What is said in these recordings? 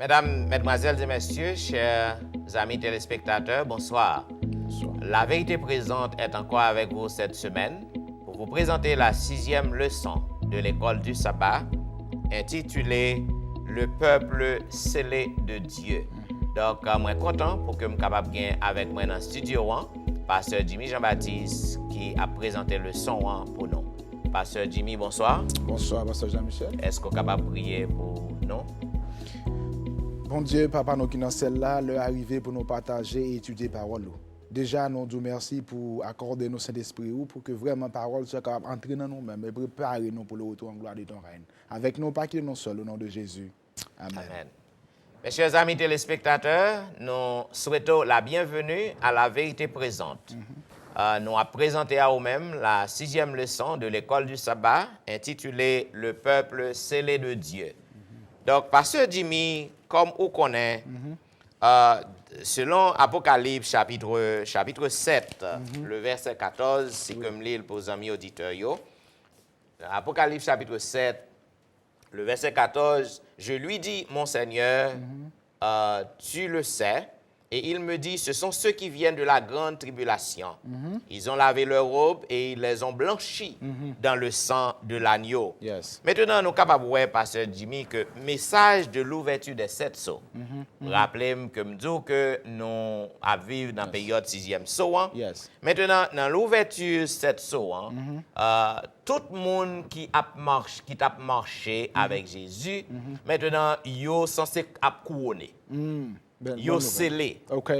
Mesdames, Mesdemoiselles et Messieurs, chers amis téléspectateurs, bonsoir. Bonsoir. La vérité présente est encore avec vous cette semaine pour vous présenter la 6e leçon de l'école du sabbat intitulée « Le peuple scellé de Dieu ». Donc, je suis content pour que je sois capable de gagner avec moi dans le studio, Pasteur Jimmy Jean-Baptiste qui a présenté le son pour nous. Pasteur Jimmy, bonsoir. Bonsoir, Pasteur Jean-Michel. Est-ce qu'on est capable de prier pour nous? Bon Dieu, Papa, nous qui dans celle-là, l'heure arrivée pour nous partager et étudier la parole. Déjà, nous disons merci pour accorder nos Saint-Esprit pour que vraiment la parole soit capable d'entrer dans nous-mêmes et préparer nous pour le retour en gloire de ton règne. Avec nous, pas qu'il nous seul, au nom de Jésus. Amen. Amen. Mes chers amis téléspectateurs, nous souhaitons la bienvenue à la vérité présente. Nous avons présenté à vous-même la 6e leçon de l'école du sabbat intitulée « Le peuple scellé de Dieu ». Donc, Pasteur Jimmy, comme vous connaissez, selon Apocalypse chapitre 7, le verset 14, c'est comme l'île pour les amis auditeurs. Apocalypse chapitre 7, le verset 14, je lui dis, mon Seigneur, tu le sais, et il me dit, ce sont ceux qui viennent de la grande tribulation. Ils ont lavé leurs robes et ils les ont blanchis dans le sang de l'agneau. Yes. Maintenant, nous sommes capables de voir, Pasteur Jimmy, que le message de l'ouverture des 7 sceaux. Rappelez-moi que nous disons que nous vivons dans la période 6e sceau. Yes. Maintenant, dans l'ouverture 7 sceaux, tout le monde qui a marché avec Jésus, maintenant, ils sont censés couronner. Yo scellé. OK.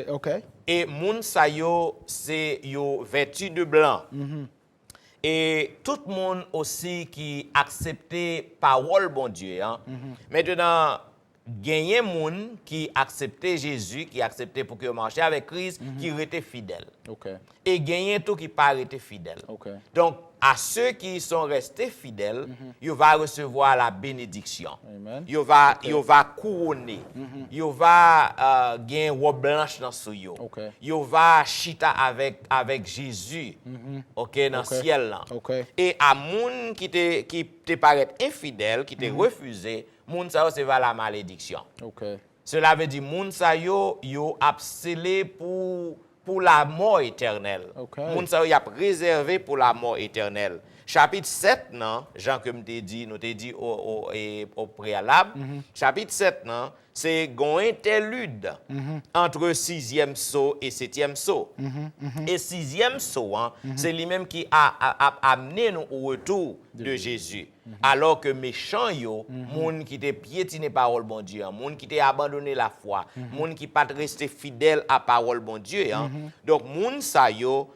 Et moun sa yo, c'est yo vêtu de blanc. Et tout le monde aussi qui acceptait parole bon Dieu. Maintenant, gagné moun qui acceptait Jésus, qui acceptait pour que marcher avec Christ, qui était fidèle. OK. Et gagné tout qui pas été fidèle. OK. Donc, à ceux qui sont restés fidèles, ils vont recevoir la bénédiction. Amen. Ils vont couronner. Ils vont gagner une robe blanche dans ce yo. OK. Ils vont chita avec Jésus. OK, dans le ciel là. OK. Et à moun qui te paraît infidèle, qui te refusé, moun sa recevoir la malédiction. OK. Cela veut dire moun sa yo a scellé pour la mort éternelle. Okay. Moun sa yo y a réservé pour la mort éternelle. Chapitre 7, non, Jean que nous t'ai dit au préalable, chapitre 7, non, c'est un interlude entre 6e sceau et 7e sceau. Et 6e sceau, c'est lui-même qui a amené nous au retour de Jésus. Alors que méchant yo, moun qui te piétiné parole bon Dieu, moun qui te abandonné la foi, moun qui pas resté fidèle à parole bon Dieu, donc moun sa yo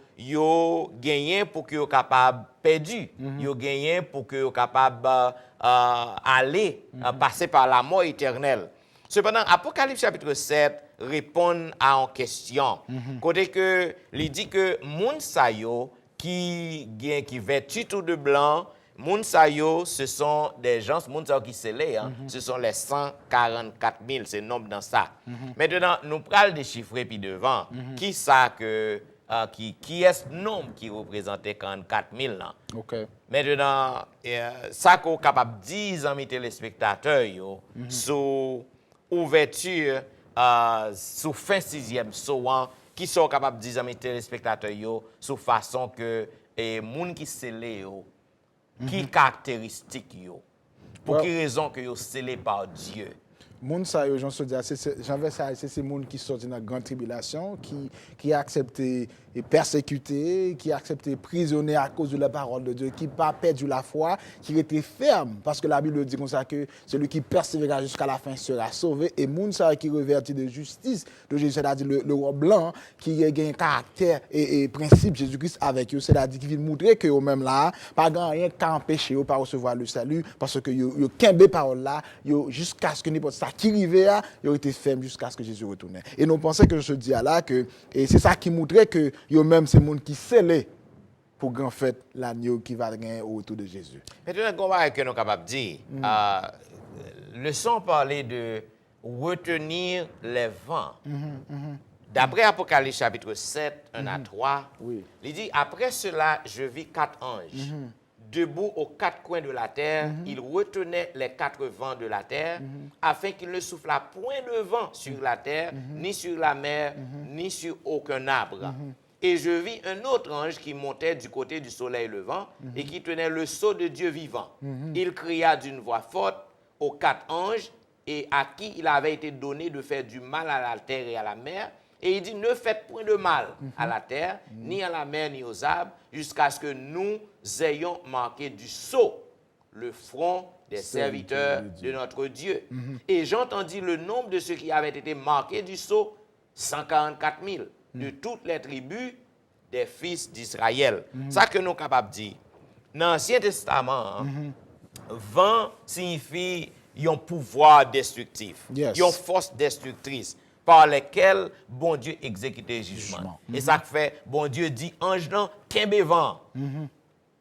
gagné pour que yo capable perdu, yo gagné pour que yo capable aller passer par la mort éternelle. Cependant, Apocalypse chapitre 7 répond à une question. Côté que il dit que moun sa yo qui vêtu tout de blanc, moun sa yo, ce sont des gens, moun sa yo qui scellés, ce sont les 144 000, c'est le nombre dans ça. Maintenant, nous prenons des chiffres puis devant. Qui ça que qui est ce nombre qui représentait 44 000 là? OK. Maintenant, ça qu'on est capable de dire, amis téléspectateurs, sous ouverture, sous fin 6e sceau, qui sont capables de dire, amis téléspectateurs, sous façon que les gens qui scellés, qui caractéristiques, pour quelle raison que vous scellés par Dieu? Moun sa yo, j'en dis, c'est ces moun qui sortent de la grande tribulation, qui accepté et persécuté, qui accepté prisonnier à cause de la parole de Dieu, qui pas perdu la foi, qui était ferme, parce que la Bible dit comme ça que celui qui persévérera jusqu'à la fin sera sauvé. Et moun sa qui revêtit de justice, de Jésus, c'est-à-dire le roi blanc, qui a un caractère et principe Jésus-Christ avec eux, c'est-à-dire qui vient montrer que eux-mêmes là, pas rien qu'à empêcher eux pas recevoir le salut, parce que yo kembe parole là, jusqu'à ce que n'importe ça qui arrivait là, ils ont été fermes jusqu'à ce que Jésus retourne. Et nous pensons que je dis là que et c'est ça qui montrait que eux-mêmes c'est monde qui scellé pour grand fait l'agneau qui va gagner au retour de Jésus. Maintenant, comment que nous sommes capables de dire, le son parlait de retenir les vents. D'après Apocalypse chapitre 7, 1 à 3, il dit, après cela, je vis 4 anges. debout aux quatre coins de la terre, il retenait les quatre vents de la terre, afin qu'il ne soufflât point de vent sur la terre, ni sur la mer, ni sur aucun arbre. Et je vis un autre ange qui montait du côté du soleil levant et qui tenait le sceau de Dieu vivant. Il cria d'une voix forte aux quatre anges et à qui il avait été donné de faire du mal à la terre et à la mer. Et il dit, ne faites point de mal à la terre, ni à la mer, ni aux arbres, jusqu'à ce que nous ayons marqué du sceau le front des serviteurs de notre Dieu. Et j'entendis le nombre de ceux qui avaient été marqués du sceau, 144 000, de toutes les tribus des fils d'Israël. Ça que nous sommes capables de dire. Dans l'Ancien Testament, vent signifie un pouvoir destructif, une force destructrice par lesquelles bon Dieu exécutait jugement. Et ça fait, bon Dieu dit, ange non, kembe vent.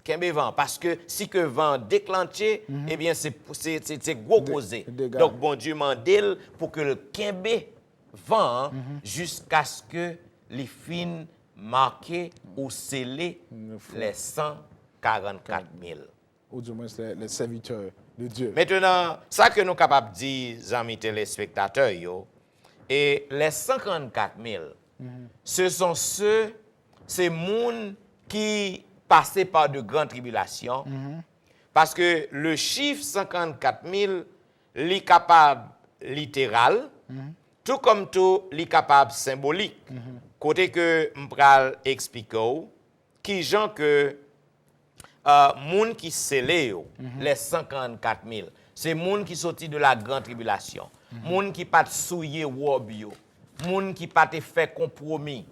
Kembe vent. Parce que si que vent déclenché, eh bien c'est gros causé. Donc bon Dieu mandel pour que le kembe vent jusqu'à ce que les fins marquées ou scellées les 144 000. Ou du moins les serviteurs de Dieu. Maintenant, ça que nous sommes capables de dire, amis téléspectateurs, et les 54 000, ce sont ces gens qui passaient par de grandes tribulations, parce que le chiffre 54 000, est capable littéral, tout comme tout, est capable symbolique. Côté que je vais expliquer, qui gens que moun qui scellé, les 54 000, c'est moun qui sorti de la grande tribulation, moun qui pas souillé wobio, moun qui pas fait compromis.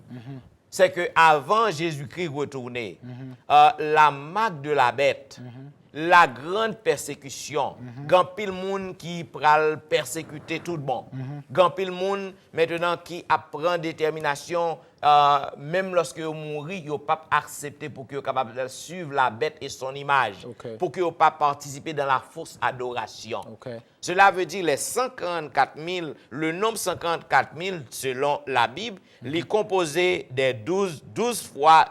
C'est que avant Jésus-Christ retourné, la marque de la bête, la grande persécution, grand pile monde qui pral persécuter tout le monde, grand pile monde maintenant qui apprend détermination, même lorsque vous mourrez, vous n'avez pas accepté pour que vous capable de suivre la bête et son image, pour que vous pas participer dans la fausse adoration. Cela veut dire les 144 000, le nombre 144 000 selon la Bible, il est composé des 12 fois,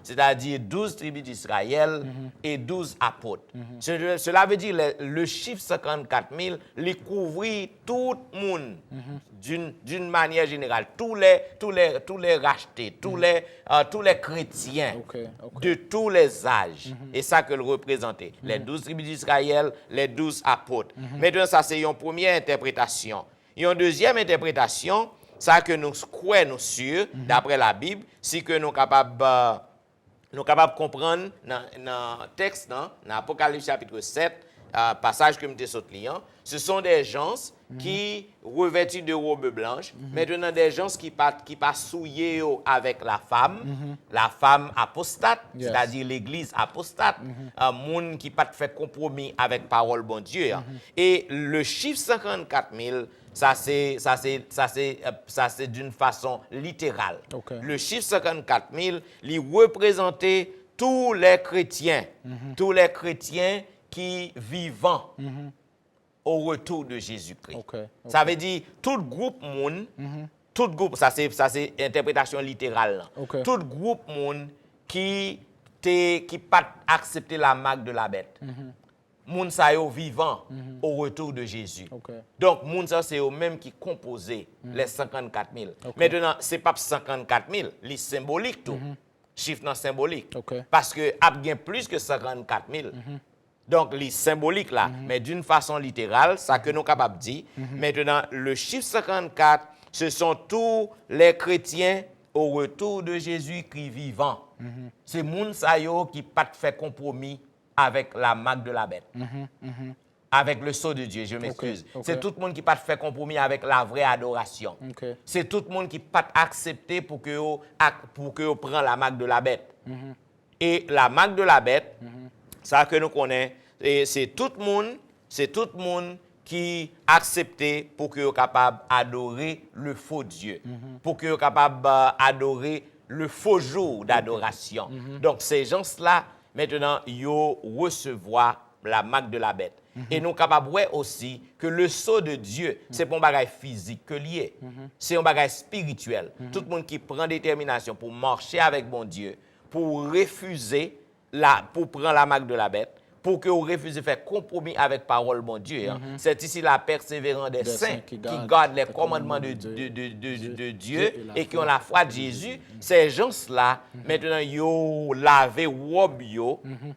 c'est-à-dire 12 tribus d'Israël et 12 apôtres. Cela veut dire le chiffre 54 000, il couvrit tout le monde d'une manière générale, tous les rachetés, tous les chrétiens de tous les âges. Et ça que le représentait. Les 12 tribus d'Israël, les 12 apôtres. Maintenant, ça c'est une première interprétation. Et une deuxième interprétation, ça que nous croyons sûr, d'après la Bible, c'est que nous capables de comprendre dans le texte, dans Apocalypse chapitre 7, passage que je suis ce sont des gens qui revêtus de robes blanches, maintenant des gens qui pas souillés avec la femme apostate, c'est-à-dire l'église apostate, monde qui pas fait compromis avec parole bon Dieu. Et le chiffre 54 000, ça c'est d'une façon littérale. Le chiffre 54 000, il représentait tous les chrétiens qui vivant au retour de Jésus-Christ. Ça veut dire tout groupe monde, tout groupe, ça c'est interprétation littérale. Tout groupe monde qui pas accepté la marque de la bête. Moun sa yo vivant au retour de Jésus. Donc moun sa c'est eux même qui composaient les 54 000. Maintenant c'est pas 54 000, c'est symbolique tout. Chiffre non symbolique. Parce que a bien plus que 54 000. Donc, les symboliques là, mais d'une façon littérale, ça que nous sommes capables de dire. Maintenant, le chiffre 54, ce sont tous les chrétiens au retour de Jésus-Christ vivant. C'est moun sa yo qui pas fait compromis avec la marque de la bête. Avec le sceau de Dieu, je m'excuse. C'est tout le monde qui pas fait compromis avec la vraie adoration. C'est tout le monde qui pas accepté pour que vous prenne la marque de la bête. Et la marque de la bête, ça que nous connaissons, c'est tout le monde qui accepté pour que vous capable d'adorer le faux Dieu, pour que vous capable d'adorer le faux jour d'adoration. Donc ces gens-là, maintenant, ils recevoir la marque de la bête. Et nous sommes capables de voir aussi que le sceau de Dieu, c'est pas un bagage physique que lié, c'est un bagage spirituel. Tout le monde qui prend détermination pour marcher avec bon Dieu, pour refuser pour prendre la marque de la bête, pour que vous refusiez de faire compromis avec parole bon Dieu. Hein. C'est ici la persévérance des saints qui gardent les commandements de Dieu et qui ont la foi de Jésus. Ces gens-là, maintenant, ils ont lavé robe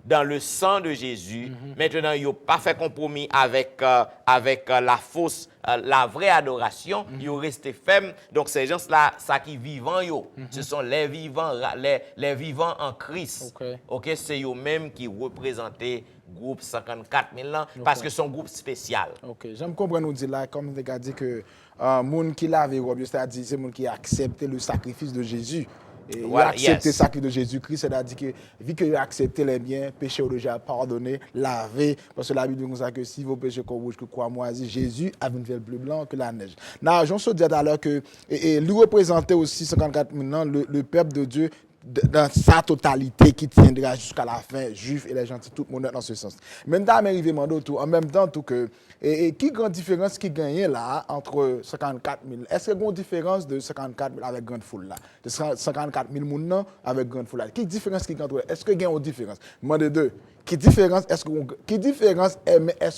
dans le sang de Jésus. Maintenant, ils n'ont pas fait compromis avec la fausse, la vraie adoration. Ils ont resté fermes. Donc, ces gens-là, ça qui vivant, ce sont les vivants, les vivants en Christ. Ok, c'est eux-mêmes qui représentaient groupe 54 000 ans, parce que c'est un groupe spécial. Ok, j'aime comprendre nous dire là, comme vous avez dit que monde qui lave robe, c'est-à-dire c'est monde qui a accepté le sacrifice de Jésus. Et Voilà, il a accepté le sacrifice de Jésus-Christ, c'est-à-dire que vu qu'il a accepté les biens, péché ont déjà pardonné, lavé, parce que la Bible nous dit que si vos péchés comme rouge que croix moisi, Jésus a une veille plus blanc que la neige. Now, j'en suis dit tout à l'heure que lui représentait aussi 54 000 ans le peuple de Dieu dans sa totalité qui tiendra jusqu'à la fin, juifs et les gentils, tout le monde dans ce sens. Maintenant, arrivé en même temps, tout que, qui grande différence qui gagne là entre 54 000? Est-ce qu'il y a une différence de 54 000 avec grande foule là? De 54 000 personnes avec grande foule là? Quelle différence qui gagne? Est-ce qu'il y a une différence? Moi, de deux. Quelle différence est-ce qu'il y a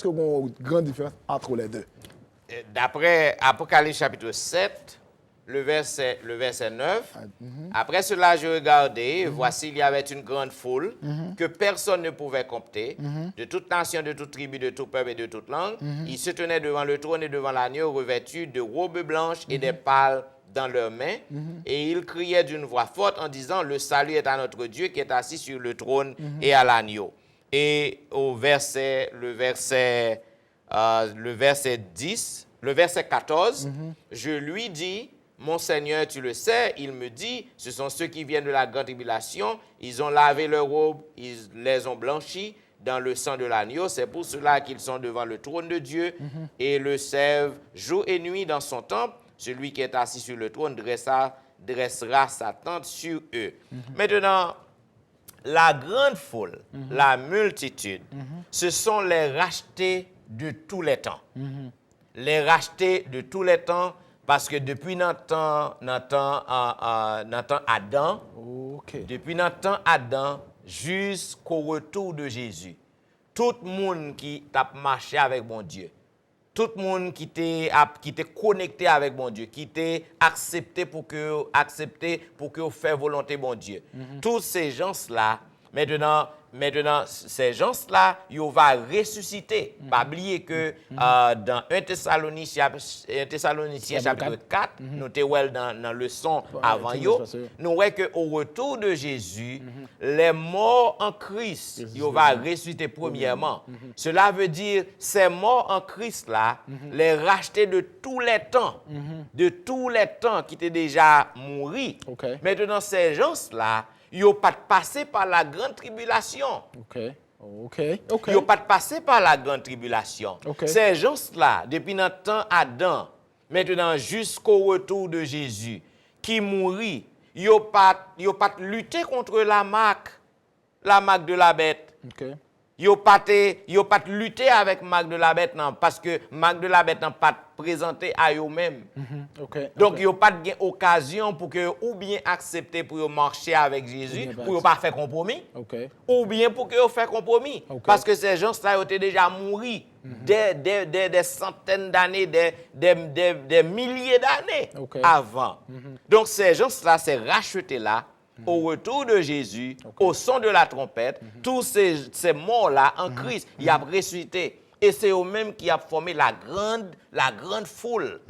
une grande différence entre les deux? D'après Apocalypse chapitre 7, le verset 9. Après cela, je regardais, voici, il y avait une grande foule que personne ne pouvait compter, de toute nation, de toute tribu, de tout peuple et de toute langue. Ils se tenaient devant le trône et devant l'agneau, revêtus de robes blanches et des pales dans leurs mains. Et ils criaient d'une voix forte en disant, le salut est à notre Dieu qui est assis sur le trône et à l'agneau. Et le verset 14, je lui dis, mon Seigneur, tu le sais, il me dit, ce sont ceux qui viennent de la grande tribulation, ils ont lavé leurs robes, ils les ont blanchis dans le sang de l'agneau, c'est pour cela qu'ils sont devant le trône de Dieu et le servent jour et nuit dans son temple. Celui qui est assis sur le trône dressera sa tente sur eux. Maintenant, la grande foule, la multitude, ce sont les rachetés de tous les temps. Les rachetés de tous les temps, parce que depuis notre temps Adam, depuis notre temps Adam jusqu'au retour de Jésus, tout le monde qui a marché avec mon Dieu, tout le monde qui était connecté avec mon Dieu, qui était accepté pour que faire volonté mon Dieu, tous ces gens-là, maintenant, ces gens-là, ils vont ressusciter. Pas oublier que dans 1 Thessaloniciens chapitre 4, nous sommes dans le leçon avant, nous voyons qu'au retour de Jésus, les morts en Christ, ils vont ressusciter premièrement. Cela veut dire, ces morts en Christ-là, les rachetés de tous les temps, qui étaient déjà morts. Maintenant, ces gens-là, ils n'ont pas passé par la grande tribulation. Ils n'ont pas passé par la grande tribulation. Ces gens-là, depuis notre temps Adam, maintenant jusqu'au retour de Jésus, qui mourit, ils n'ont pas lutté contre la marque de la bête. Ils n'ont pas lutté avec marque de la bête, non, parce que marque de la bête n'a pas présenté à eux-mêmes. Donc, ils n'ont pas de occasion pour que ou bien accepter pour marcher avec Jésus, pour ne pas faire compromis, ou bien pour qu'ils fassent compromis. Parce que ces gens-là ont déjà morts des centaines d'années, des milliers d'années avant. Donc, ces gens-là, ces rachetés-là, au retour de Jésus, au son de la trompette, tous ces morts-là en Christ, ils ont ressuscité. Et c'est eux-mêmes qui ont formé la grande foule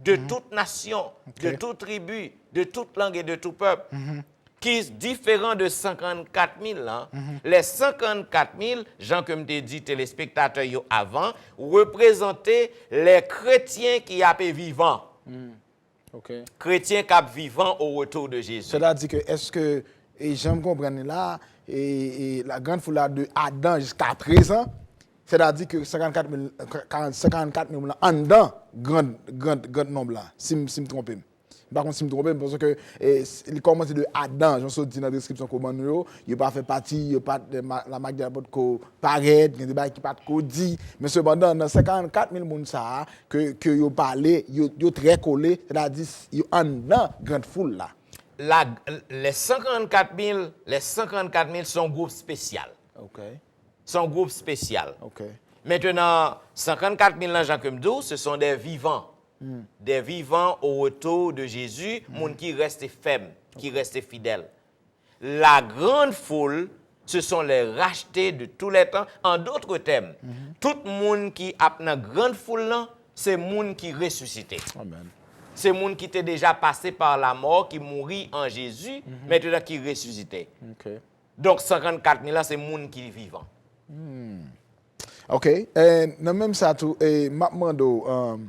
de toute nation, de toute tribu, de toute langue et de tout peuple, qui est différent de 54 000 ans. Les 54 000, Jean, comme je dit, téléspectateurs avant, représentaient les chrétiens qui étaient vivants. Chrétiens qui sont vivants au retour de Jésus. Cela dit que, est-ce que, et j'aime comprendre là, et la grande foule de Adam jusqu'à présent, c'est-à-dire que 54 000 en dedans, grand nombre là, si je me trompe. Par contre, si je me trompe, parce que il commence de Adam, j'en dit dans la description comment il n'a pas fait partie, il n'a pas la marque de la porte qui paraît, il n'y a pas de dit. Mais cependant, dans 54 000 personnes que vous parlez, ils sont très collés, c'est-à-dire qu'ils sont en dedans, grande foule là. les 54 000 sont groupe spécial. OK. Sont groupe spécial. OK. Maintenant, 54 000 gens comme nous, ce sont des vivants. Des vivants au retour de Jésus, monde qui restent fermes, qui restent fidèles. La grande foule, ce sont les rachetés de tous les temps. En d'autres termes, tout le monde qui a dans la grande foule, c'est le monde qui ressuscité. Amen. C'est le monde qui était déjà passé par la mort, qui mourit en Jésus, maintenant qui ressuscité. OK. Donc 54 000 c'est le monde qui est vivant. OK. Dans même ça tout, Mapmando,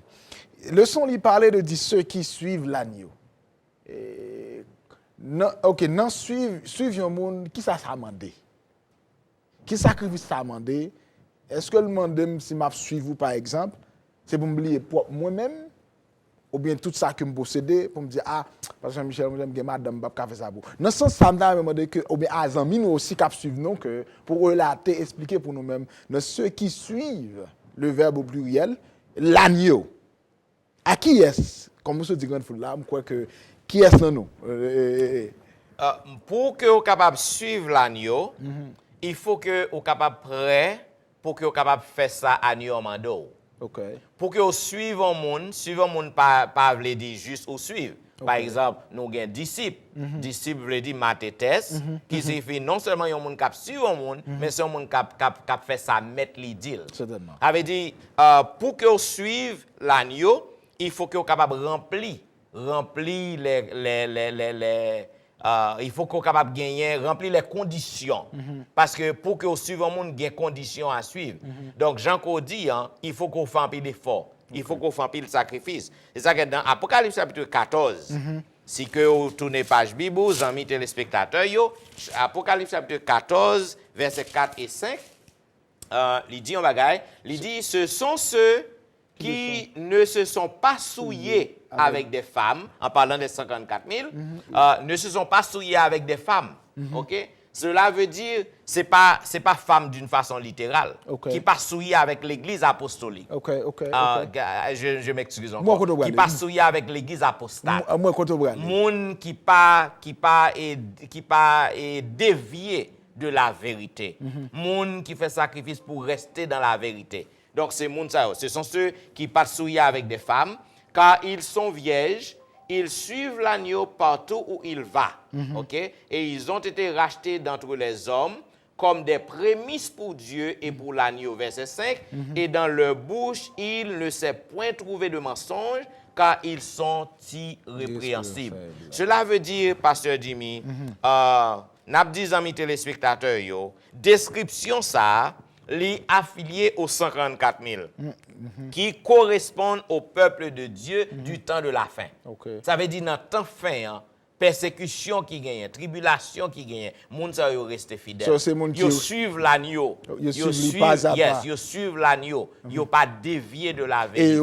le son lui parlait de dire ceux qui suivent l'agneau. OK, non suivre un monde qui ça demandé. Qui sacrifice ça demandé? Est-ce que le monde si m'a suivre par exemple, c'est pour me lier pour moi-même ou bien tout ça que me posséder pour me dire ah parce que Michel j'aime que madame pas faire ça pour. Dans ce sens ça me demande que ou bien à amis nous aussi cap suivre nous que pour relater expliquer pour nous-mêmes dans ceux qui suivent le verbe au pluriel l'agneau. À qui est-ce comme vous dit grande foule là, je crois que qui est-ce dans nous? Pour que vous capable de suivre l'agneau, il faut que vous capable prêt pour que vous capable de faire ça agneau mando. OK. Pour que vous suivez un monde pas veut dire juste ou suivre. Par exemple, nous avons disciples. Disciples veut dire matétes, qui signifie non seulement un monde qui suit un monde, mais c'est un monde qui fait ça mettre l'idée. Certainement. Ça veut dire, pour que vous suivez l'agneau, il faut que vous capable de remplir il faut qu'on soit capable de gagner, remplir les conditions. Parce que pour que vous suivez un monde, il y a des conditions à suivre. Donc, Jean dit, il faut qu'on fasse un peu d'effort. Il faut qu'on fasse un peu de sacrifice. C'est ça que dans Apocalypse chapitre 14, si que vous tournez page Bible, vous amis téléspectateurs, Apocalypse chapitre 14, versets 4 et 5, il dit un bagage, il dit, ce sont ceux qui ne se sont pas souillés avec des femmes, en parlant des 54 000, ne se sont pas souillés avec des femmes. OK? Cela veut dire, c'est pas femme d'une façon littérale, qui pas souillé avec l'église apostolique. OK. Je m'excuse encore. Qui pas souillé avec l'église apostate. Moun qui pas est dévié de la vérité. Moun qui fait sacrifice pour rester dans la vérité. Donc, ce sont ceux qui pas souillés avec des femmes, car ils sont vierges, ils suivent l'agneau partout où il va. OK? Et ils ont été rachetés d'entre les hommes comme des prémices pour Dieu et pour l'agneau. Verset 5. Et dans leur bouche, il ne s'est point trouvé de mensonge, car ils sont irrépréhensibles. Cela veut dire, Pasteur Jimmy, n'a dit amis téléspectateurs, description ça, les affiliés aux 54 000, qui correspondent au peuple de Dieu du temps de la fin. Ça veut dire, dans le temps fin, persécution qui gagne, tribulation qui gagne, moun sa yo reste fidèle. Yo suivent l'agneau. Yo suivent l'agneau. Yo pas dévié de la vérité.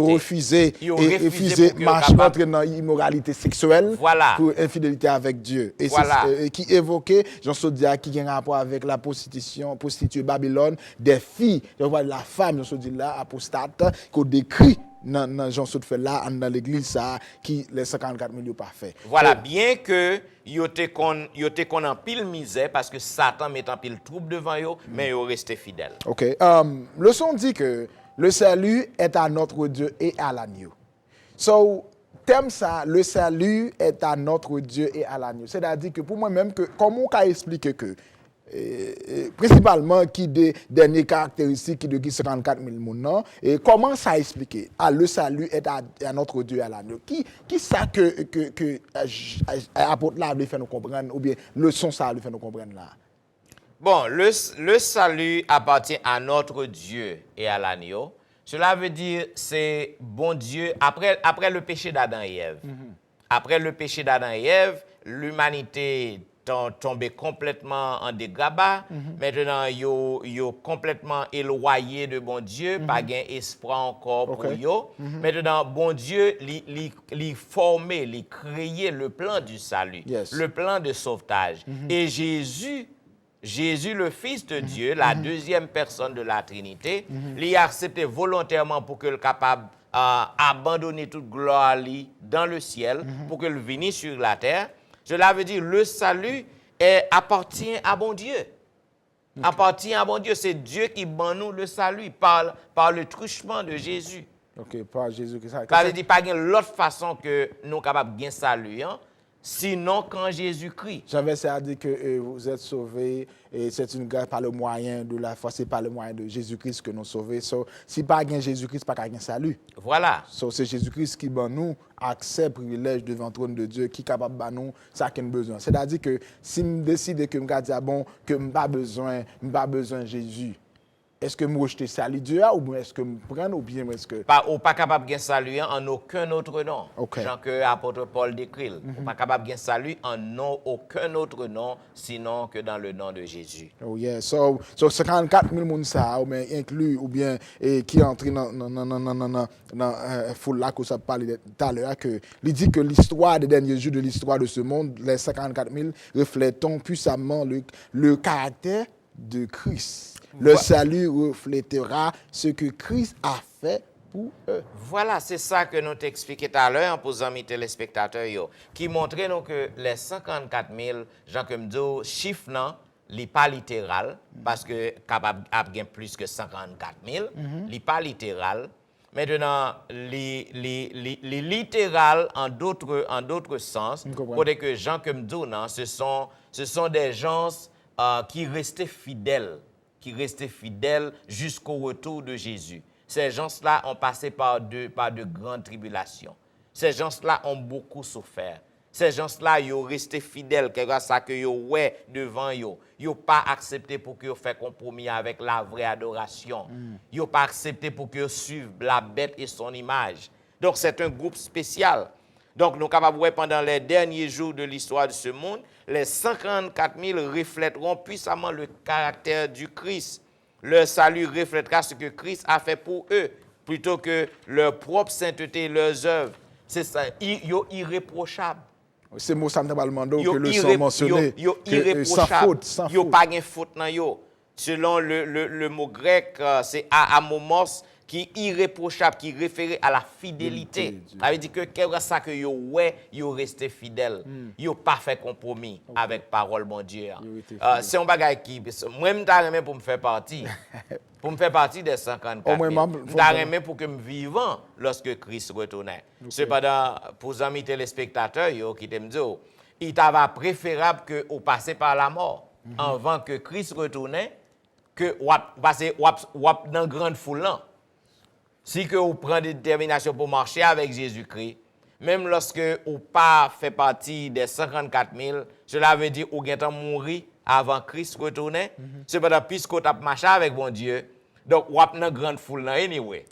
Et refuser marcher dans l'immoralité sexuelle pour infidélité avec Dieu. Et c'est qui évoquait Jean Sodia qui a un rapport avec la prostituée Babylone, des filles, la femme Jean Sodia là apostate qu'on décrit dans Jean Sodia fait là dans l'église ça qui les 54 000 pas fait. Voilà, bien que yo te kon en pile misère parce que Satan met en pile trouble devant yo, mais yo resté fidèle. OK. Le son dit que le salut est à notre Dieu et à l'agneau. So, thème ça, le salut est à notre Dieu et à l'agneau. C'est-à-dire que pour moi-même, comment on peut expliquer que principalement qui des dernières caractéristiques de 54 000 personnes et comment ça expliquer le salut est à notre Dieu et à l'agneau qui ça que apôtre là veut faire nous comprendre ou bien le son ça veut faire nous comprendre là. Bon, le salut appartient à notre Dieu et à l'agneau. Cela veut dire c'est bon Dieu après le péché d'Adam et Ève. Après le péché d'Adam et Ève, l'humanité tombé complètement en dégâts. Maintenant, yo complètement éloigné de bon Dieu, pas gain espoir encore pour yo. Maintenant, bon Dieu, li formé, li créé le plan du salut, le plan de sauvetage. Et Jésus, le Fils de Dieu, la deuxième personne de la Trinité, l'y a accepté volontairement pour que le capable abandonner toute gloire dans le ciel, pour que le vienne sur la terre. Cela veut dire le salut appartient à bon Dieu. Appartient à bon Dieu. C'est Dieu qui ban nous le salut par le truchement de Jésus. OK, par Jésus-Christ. Ça veut dire pas l'autre façon que nous sommes capables de gagner salut, hein? Sinon qu'en Jésus-Christ. J'avais essayé à dire que vous êtes sauvés et c'est une grâce par le moyen de la foi, c'est par le moyen de Jésus-Christ que nous sauvés. So, si pas gain Jésus-Christ, pas gain salut. Voilà. So, c'est Jésus-Christ qui ban nous accès, privilège devant le trône de Dieu, qui est capable de nous ça qu'on a besoin. C'est-à-dire que si je décide que je dis bon, que je n'ai pas besoin de Jésus, est-ce que je rejette salut Dieu ou bien est-ce que je prends ou bien est-ce que... Ou pas capable de gagner salut en aucun autre nom. Okay. Jean que l'apôtre Paul décrit. Pas capable de gagner salut en aucun autre nom, sinon que dans le nom de Jésus. Oh yeah, so 54 000 personnes ça ou bien inclus ou bien qui entrent dans foule là que ça parlait tout à l'heure que il dit que l'histoire des derniers jours de l'histoire de ce monde, les 54 000 reflètent puissamment le caractère de Christ. Le salut reflètera ce que Christ a fait pour eux. Voilà, c'est ça que nous t'expliquons tout à l'heure pour les amis téléspectateurs, qui montrait nous que les 54 000, Jean Kemdo, chiffre non, n'est pas littéral, parce que capable de plus que 54 000, n'est pas littéral. Maintenant, les littéral en d'autres sens, pour que Jean Kemdo, ce sont des gens qui restaient fidèles. Jusqu'au retour de Jésus. Ces gens-là ont passé par de grandes tribulations. Ces gens-là ont beaucoup souffert. Ces gens-là, ils ont resté fidèles, grâce à ce qu'ils ont ouais devant eux. Ils n'ont pas accepté pour qu'ils fassent compromis avec la vraie adoration. Ils n'ont pas accepté pour qu'ils suivent la bête et son image. Donc, c'est un groupe spécial. Donc, nous sommes capables de voir pendant les derniers jours de l'histoire de ce monde, les 54 000 reflèteront puissamment le caractère du Christ. Leur salut reflètera ce que Christ a fait pour eux, plutôt que leur propre sainteté, leurs œuvres. C'est ça, ils sont irréprochables. C'est mot Saint-Balmando que le sang mentionné. Ils sont irréprochables. Sans Ils n'ont faute. pas de faute dans eux. Selon le mot grec, c'est amomos, qui est irréprochable, qui réfère à la fidélité. Ça veut dire que quelque chose que yo resté fidèle. Yo pas fait compromis avec parole bon Dieu. C'est un bagage qui moi me t'arrête pour me faire partie. Pour me faire partie des 54 000. M'arrête pour que me vivant lorsque Christ retournait. Cependant pour les amis téléspectateurs qui t'aiment dire, il t'avait préférable que au passer par la mort avant que Christ retournait que passer dans grande foule là. Si que vous prenez des déterminations pour marcher avec Jésus-Christ, même lorsque vous pas fait partie des 54 000, cela veut dire que vous avez mourir avant Christ retourner. C'est pas puisque vous avez marché avec bon Dieu. Donc, vous avez une grande foule là, anyway.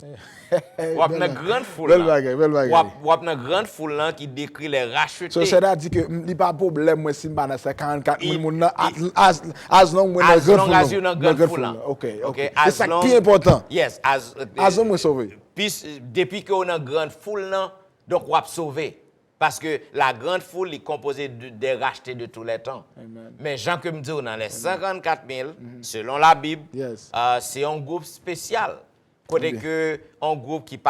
Vous avez une grande foule là. Vous avez une grande foule là qui décrit les rachetés. So, c'est-à-dire que il n'y a pas de problème moi si je suis dans 54 000 as long as you're dans une grande foule là. OK. C'est ça qui est important. Yes. As long as sauvé. Puis, depuis qu'on a une grande foule là, donc vous avez sauvé. Parce que la grande foule est composée des rachetés de tous les temps. Amen. Mais Jean que me dit, dans les 54 000, selon la Bible, c'est un groupe spécial. Côté que un groupe qui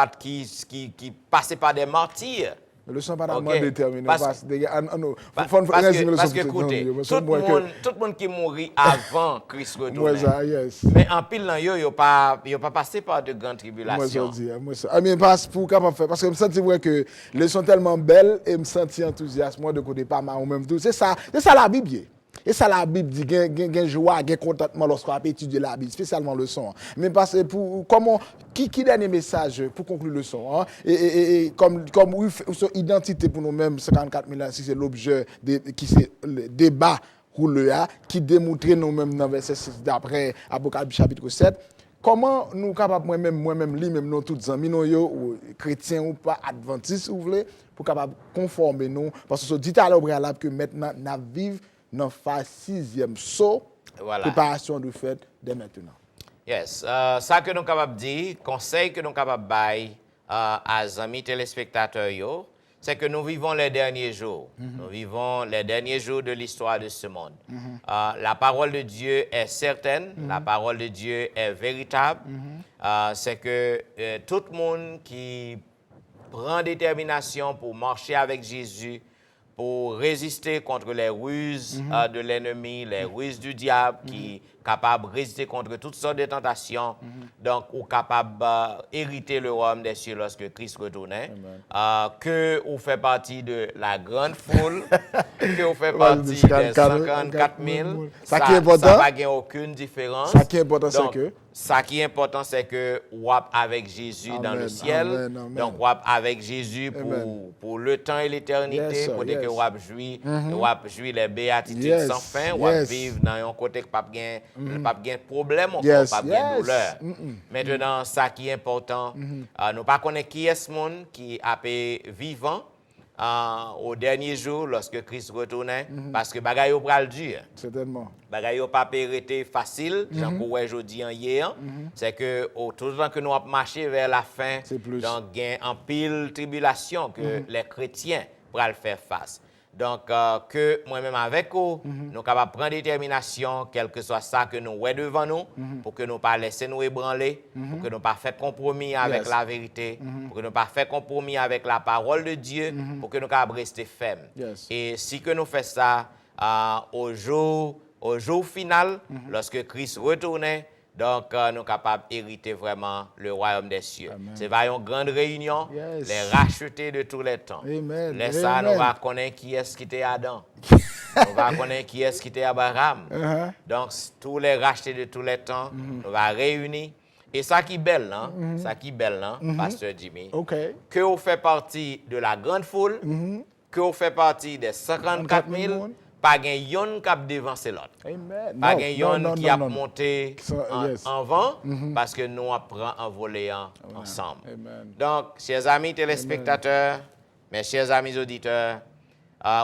passait par des martyrs. Mais le sang pas vraiment déterminé. Parce que écoutez, tout le monde qui mourit avant Christ retourne. Mais en pile, il n'y a pas passé par de grandes tribulations. Pour capable faire, parce que je me sens que les sont tellement belles et je me sens enthousiaste moi de côté pas mal ou même tout. C'est ça la Bible. Et ça la Bible dit gain joie, gain contentement lorsqu'on a étudié la Bible, spécialement le son. Mais parce que pour comment qui dernier message pour conclure le son et comme identité pour nous-mêmes 54 000 si c'est l'objet qui c'est le débat qui démontre nous-mêmes dans verset 6 d'après Apocalypse chapitre 7. Comment nous capables moi-même lui-même nous tous amis nous chrétiens ou pas adventistes ou voulez pour capable conformer nous parce que dit à l'heure préalable que maintenant n'a vivre dans phase 6e saut, préparation de fête dès maintenant. Yes, ça que nous sommes capables de dire, conseil que nous sommes capables de bailler à amis téléspectateurs, c'est que nous vivons les derniers jours. Nous vivons les derniers jours de l'histoire de ce monde. La parole de Dieu est certaine, la parole de Dieu est véritable. C'est que tout le monde qui prend détermination pour marcher avec Jésus, pour résister contre les ruses de l'ennemi, les ruses du diable, qui capable de résister contre toutes sortes de tentations. Donc, ou capable d'hériter le royaume des cieux lorsque Christ retournait. Que vous fait partie de la grande foule, que vous fait partie des 54 000. Ça qui est important. Ça va gagner aucune différence. Ça qui est important, c'est Donc, que. ça qui est important, c'est que vous êtes avec Jésus dans le ciel. Amen. Donc, vous êtes avec Jésus pour le temps et l'éternité. Pour que vous avez joué les béatitudes sans fin. Vous vivre dans un côté que pas de problème, pas de douleur. Maintenant, ça qui est important, nous ne pas connaître qui est ce monde qui a été vivant au dernier jour lorsque Christ retournait, parce que bagaille au bras dur. Certainement. Bagaille au pas été facile, j'en pourrais aujourd'hui hier, c'est que tout le temps que nous avons marché vers la fin, donc il y a en pile tribulation que les chrétiens pourraient faire face. Donc, que moi-même avec vous, nous sommes capables de prendre détermination, quel que soit ça que nous voyons devant nous, pour que nous ne pas laisser nous ébranler, pour que nous ne pas faire compromis avec la vérité, pour que nous ne pas faire compromis avec la parole de Dieu, pour que nous puissions rester fermes. Et si que nous faisons ça au jour final, lorsque Christ retournait, donc, nous sommes capables d'hériter vraiment le royaume des cieux. C'est une grande réunion, les rachetés de tous les temps. Les ça, nous allons connaître qui est-ce qui était Adam. Nous allons connaître qui est-ce qui était Abraham. Donc, tous les rachetés de tous les temps, nous allons réunir. Et ça qui est belle, Pasteur Jimmy, que vous faites partie de la grande foule, que vous faites partie des 54 000, pas un yon qui a devancé l'autre. Pas un yon qui a monté en vent, parce que nous apprenons en voler ensemble. Donc, chers amis téléspectateurs, mes chers amis auditeurs,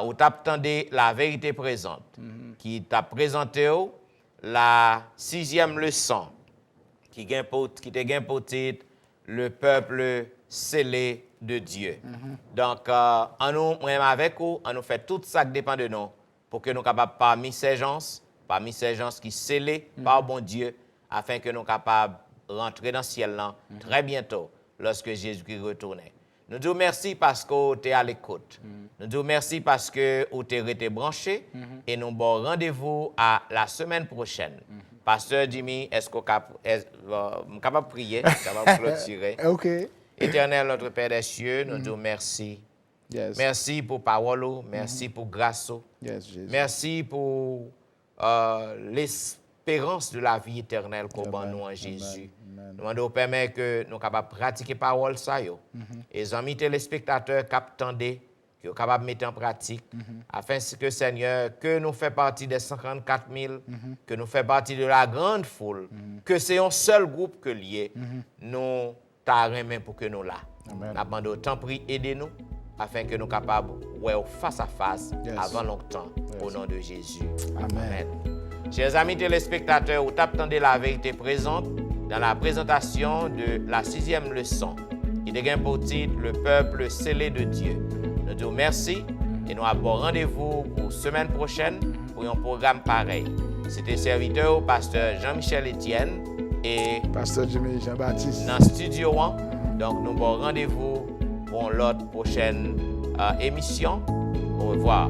vous attendez la vérité présente, qui t'a présenté la 6e leçon, qui te pour titre le peuple scellé de Dieu. Donc, en nous, même avec vous, on nous fait tout ça qui dépend de nous, pour que nous soyons capables, parmi ces gens qui scellés par bon Dieu, afin que nous soyons capables de rentrer dans le ciel là, très bientôt, lorsque Jésus-Christ retourne. Nous disons merci parce que vous êtes à l'écoute. Nous disons merci parce que vous êtes branchés et nous avons rendez-vous à la semaine prochaine. Pasteur Jimmy, est-ce que vous êtes capable de prier, capable de clôturer? Éternel, notre Père des cieux, nous disons merci. Merci pour parole, merci pour grâce. Merci pour l'espérance de la vie éternelle qu'on nous en Jésus. Nous nous permet que nous soyons capables de pratiquer parole ça. Et les amis téléspectateurs qui attendent, qui sont capables de mettre en pratique, afin que Seigneur, que nous faisons partie des 54 000, que nous faisons partie de la grande foule, que c'est un seul groupe que lié, nous t'arrêtons pour que nous là. Nous avons autant pris, aidez-nous, afin que nous soyons capables de face à face avant longtemps, au nom de Jésus. Amen. Chers amis téléspectateurs, vous attendez la vérité présente dans la présentation de la 6e leçon, qui devient pour titre le peuple scellé de Dieu. Nous disons merci et nous avons rendez-vous pour semaine prochaine pour un programme pareil. C'était serviteur pasteur Jean-Michel Etienne et Pasteur Jimmy Jean-Baptiste dans le studio 1. Donc nous avons rendez-vous pour l'autre prochaine émission. Au revoir.